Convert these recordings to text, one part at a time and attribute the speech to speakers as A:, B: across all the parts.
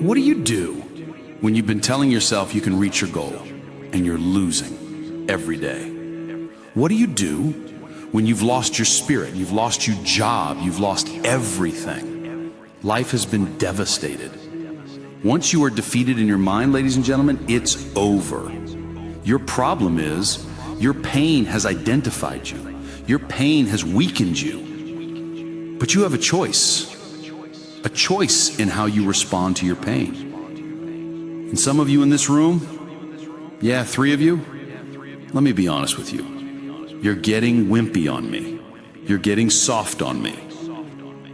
A: What do you do when you've been telling yourself you can reach your goal and you're losing every day? What do you do when you've lost your spirit, you've lost your job, you've lost everything? Life has been devastated. Once you are defeated in your mind, ladies and gentlemen, it's over. Your problem is your pain has identified you. Your pain has weakened you. But you have a choice in how you respond to your pain. And some of you in this room, yeah, 3 of you, let me be honest with you. You're getting wimpy on me. You're getting soft on me.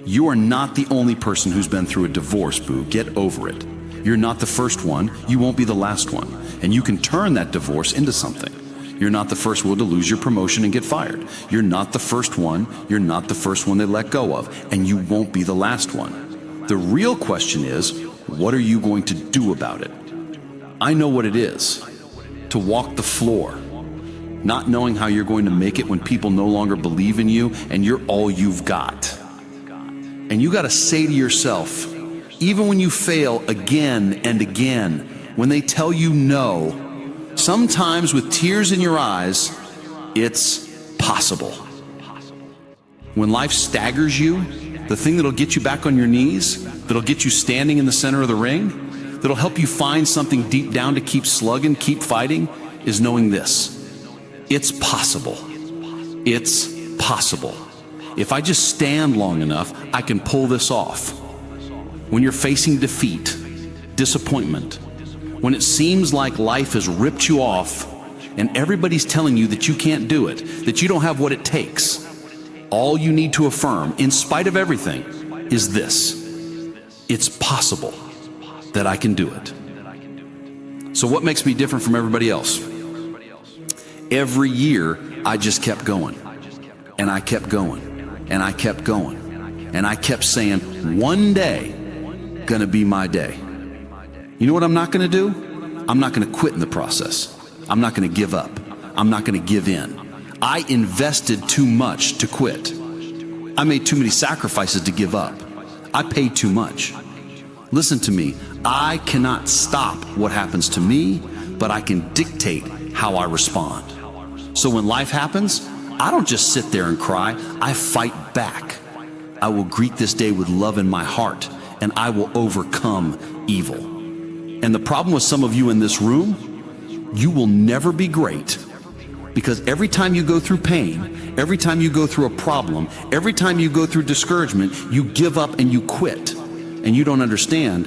A: You are not the only person who's been through a divorce, boo. Get over it. You're not the first one. You won't be the last one. And you can turn that divorce into something. You're not the first one to lose your promotion and get fired. You're not the first one. You're not the first one they let go of. And you won't be the last one. The real question is, what are you going to do about it? I know what it is to walk the floor, not knowing how you're going to make it when people no longer believe in you and you're all you've got. And you got to say to yourself, even when you fail again and again, when they tell you no, sometimes with tears in your eyes, it's possible. When life staggers you, the thing that'll get you back on your knees, that'll get you standing in the center of the ring, that'll help you find something deep down to keep slugging, keep fighting, is knowing this. It's possible. It's possible. If I just stand long enough, I can pull this off. When you're facing defeat, disappointment, when it seems like life has ripped you off and everybody's telling you that you can't do it, that you don't have what it takes, all you need to affirm, in spite of everything, is this. It's possible that I can do it. So what makes me different from everybody else? Every year, I just kept going. And I kept going. And I kept going. And I kept saying, one day, gonna be my day. You know what I'm not gonna do? I'm not gonna quit in the process. I'm not gonna give up. I'm not gonna give in. I invested too much to quit. I made too many sacrifices to give up. I paid too much. Listen to me. I cannot stop what happens to me, but I can dictate how I respond. So when life happens, I don't just sit there and cry. I fight back. I will greet this day with love in my heart, and I will overcome evil. And the problem with some of you in this room, you will never be great. Because every time you go through pain, every time you go through a problem, every time you go through discouragement, you give up and you quit. And you don't understand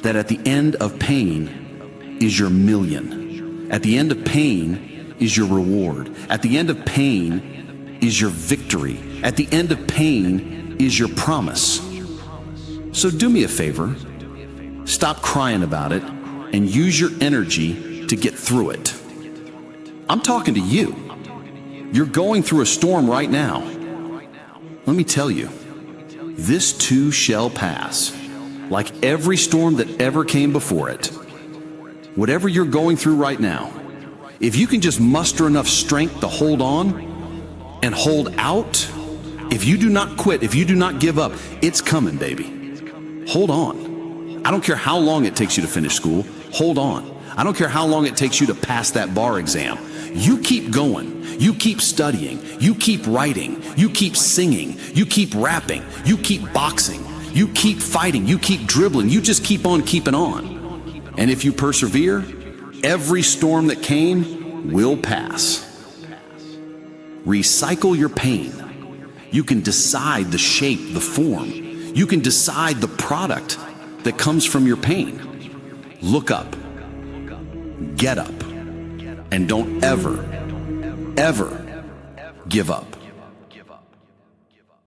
A: that at the end of pain is your million. At the end of pain is your reward. At the end of pain is your victory. At the end of pain is your promise. So do me a favor, stop crying about it and use your energy to get through it. I'm talking to you. You're going through a storm right now. Let me tell you, this too shall pass. Like every storm that ever came before it. Whatever you're going through right now, if you can just muster enough strength to hold on and hold out, if you do not quit, if you do not give up, it's coming, baby. Hold on. I don't care how long it takes you to finish school. Hold on. I don't care how long it takes you to pass that bar exam. You keep going. You keep studying. You keep writing. You keep singing. You keep rapping. You keep boxing. You keep fighting. You keep dribbling. You just keep on keeping on. And if you persevere, every storm that came will pass. Recycle your pain. You can decide the shape, the form. You can decide the product that comes from your pain. Look up. Get up. And don't ever, ever give up.